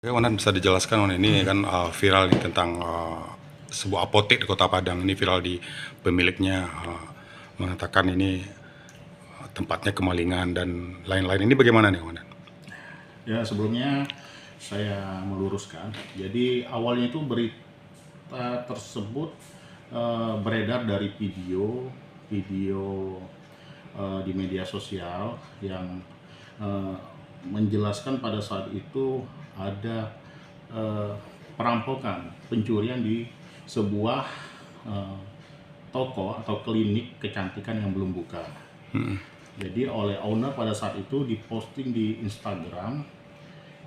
Oke, Wanan bisa dijelaskan Wanan, ini kan viral nih tentang sebuah apotek di Kota Padang. Ini viral di pemiliknya mengatakan ini tempatnya kemalingan dan lain-lain. Ini bagaimana nih Wanan? Ya, sebelumnya saya meluruskan. Jadi awalnya itu berita tersebut beredar dari video di media sosial yang eh, menjelaskan pada saat itu ada eh, perampokan, pencurian di sebuah eh, toko atau klinik kecantikan yang belum buka. Jadi oleh owner pada saat itu diposting di Instagram,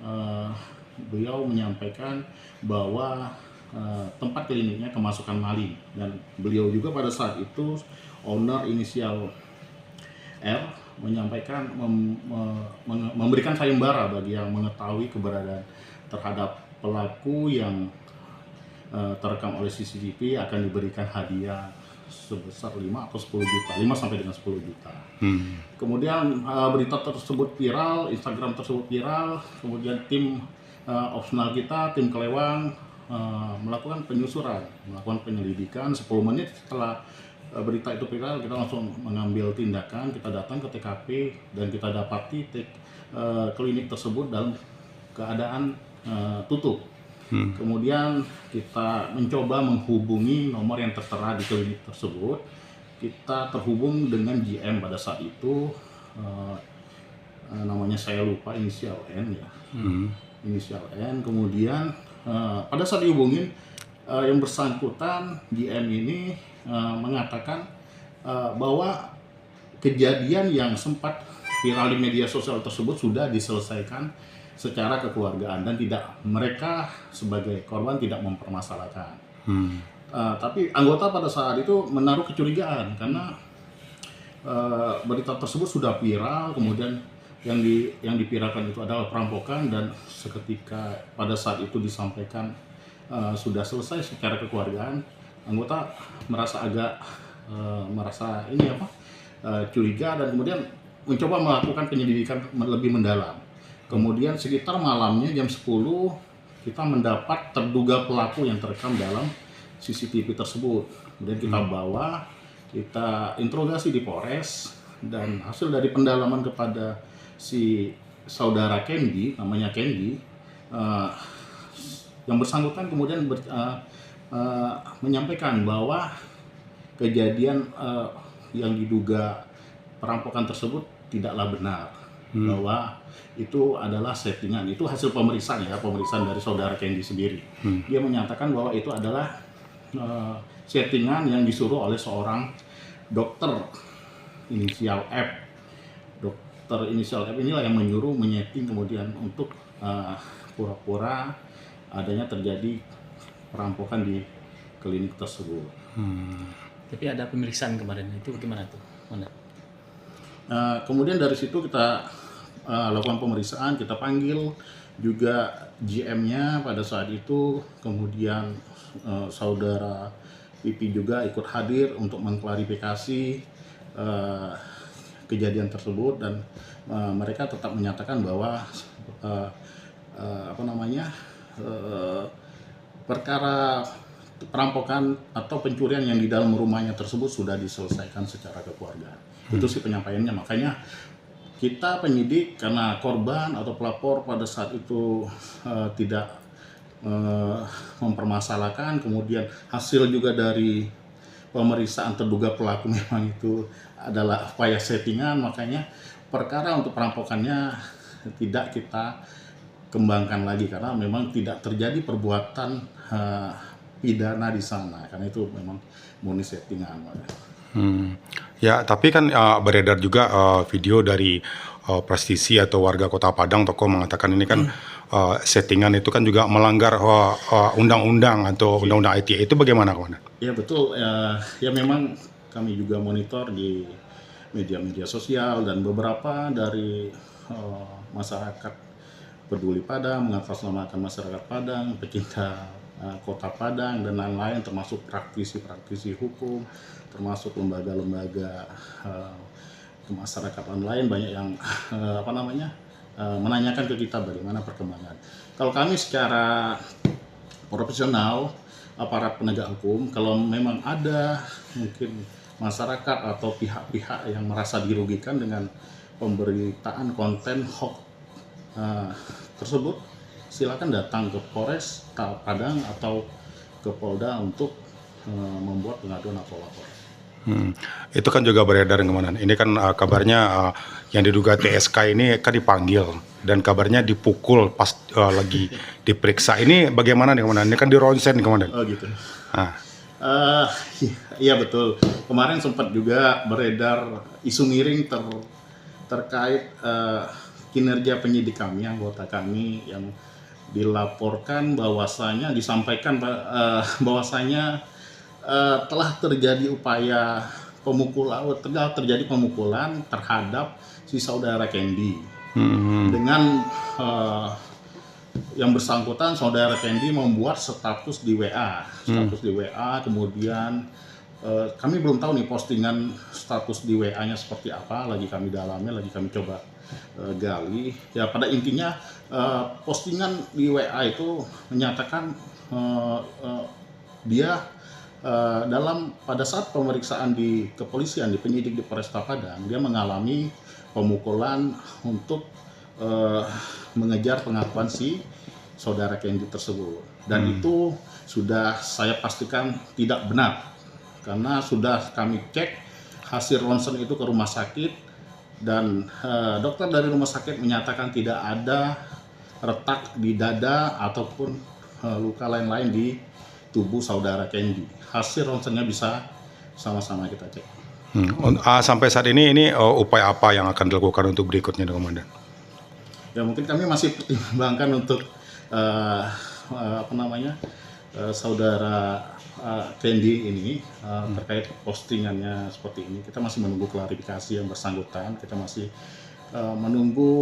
eh, beliau menyampaikan bahwa tempat kliniknya kemasukan maling, dan beliau juga pada saat itu owner inisial R menyampaikan memberikan sayembara bagi yang mengetahui keberadaan terhadap pelaku yang terekam oleh CCTV akan diberikan hadiah sebesar 5 atau 10 juta, 5 sampai dengan 10 juta. Kemudian berita tersebut viral, Instagram tersebut viral, kemudian tim opsional kita, tim Kelewang melakukan penyusuran, melakukan penyelidikan. 10 menit setelah berita itu viral, kita langsung mengambil tindakan, kita datang ke TKP dan kita dapati klinik tersebut dalam keadaan tutup. Kemudian kita mencoba menghubungi nomor yang tertera di klinik tersebut. Kita terhubung dengan GM pada saat itu, namanya saya lupa, inisial N ya. Inisial N. Kemudian pada saat dihubungin, yang bersangkutan GM ini mengatakan bahwa kejadian yang sempat viral di media sosial tersebut sudah diselesaikan secara kekeluargaan dan mereka sebagai korban tidak mempermasalahkan. Tapi anggota pada saat itu menaruh kecurigaan karena berita tersebut sudah viral, kemudian yang dipiralkan itu adalah perampokan, dan seketika pada saat itu disampaikan sudah selesai secara kekeluargaan, anggota merasa agak curiga dan kemudian mencoba melakukan penyelidikan lebih mendalam. Kemudian sekitar malamnya jam 10 kita mendapat terduga pelaku yang terekam dalam CCTV tersebut. Kemudian kita bawa, kita interogasi di Polres, dan hasil dari pendalaman kepada si saudara Kendi, namanya Kendi, yang bersangkutan kemudian menyampaikan bahwa kejadian yang diduga perampokan tersebut tidaklah benar, bahwa itu adalah settingan. Itu hasil pemeriksaan dari saudara Kendi sendiri. Dia menyatakan bahwa itu adalah settingan yang disuruh oleh seorang dokter inisial F. Dokter inisial F inilah yang menyuruh, menyeting kemudian untuk pura-pura adanya terjadi perampokan di klinik tersebut. Tapi ada pemeriksaan kemarin, itu gimana tuh? Mana? Kemudian dari situ kita lakukan pemeriksaan, kita panggil juga GM-nya pada saat itu, kemudian saudara Pipi juga ikut hadir untuk mengklarifikasi kejadian tersebut, dan mereka tetap menyatakan bahwa perkara perampokan atau pencurian yang di dalam rumahnya tersebut sudah diselesaikan secara kekeluargaan. Itu sih penyampaiannya. Makanya kita penyidik, karena korban atau pelapor pada saat itu tidak mempermasalahkan, kemudian hasil juga dari pemeriksaan terduga pelaku memang itu adalah upaya settingan, makanya perkara untuk perampokannya tidak kita kembangkan lagi karena memang tidak terjadi perbuatan pidana di sana, karena itu memang murni settingan. Ya, tapi kan beredar juga video dari praktisi atau warga Kota Padang, tokoh mengatakan ini kan settingan, itu kan juga melanggar undang-undang atau undang-undang ITE. Itu bagaimana kawan? Ya betul, ya memang kami juga monitor di media-media sosial, dan beberapa dari masyarakat peduli Padang, mengatasnamakan masyarakat Padang, pecinta Kota Padang dan lain-lain, termasuk praktisi-praktisi hukum, termasuk lembaga-lembaga kemasyarakatan lain, banyak yang menanyakan ke kita bagaimana perkembangan. Kalau kami secara profesional, aparat penegak hukum, kalau memang ada mungkin masyarakat atau pihak-pihak yang merasa dirugikan dengan pemberitaan konten hoax tersebut, silakan datang ke Polres Padang atau ke Polda untuk membuat pengaduan atau lapor. Itu kan juga beredar Komandan. Ini kan kabarnya yang diduga TSK ini kan dipanggil dan kabarnya dipukul pas lagi diperiksa. Ini bagaimana nih Komandan? Ini kan di ronsen Komandan. Oh gitu. Ah. Iya betul. Kemarin sempat juga beredar isu miring terkait kinerja penyidik kami, anggota kami yang dilaporkan bahwasanya disampaikan bahwasanya telah terjadi upaya terjadi pemukulan terhadap si saudara Candy dengan yang bersangkutan. Saudara Candy membuat status di WA, kemudian kami belum tahu nih postingan status di WA-nya seperti apa, lagi kami dalami, lagi kami coba gali. Ya pada intinya postingan di WA itu menyatakan dia pada saat pemeriksaan di kepolisian, di penyidik di Polresta Padang, dia mengalami pemukulan untuk mengejar pengakuan si saudara Candy tersebut. Dan itu sudah saya pastikan tidak benar, karena sudah kami cek hasil ronsen itu ke rumah sakit, dan dokter dari rumah sakit menyatakan tidak ada retak di dada ataupun luka lain-lain di tubuh saudara Candy. Hasil ronsennya bisa sama-sama kita cek. Sampai saat ini upaya apa yang akan dilakukan untuk berikutnya Komandan? Ya mungkin kami masih pertimbangkan untuk saudara Candy ini terkait postingannya seperti ini. Kita masih menunggu klarifikasi yang bersangkutan. Kita masih menunggu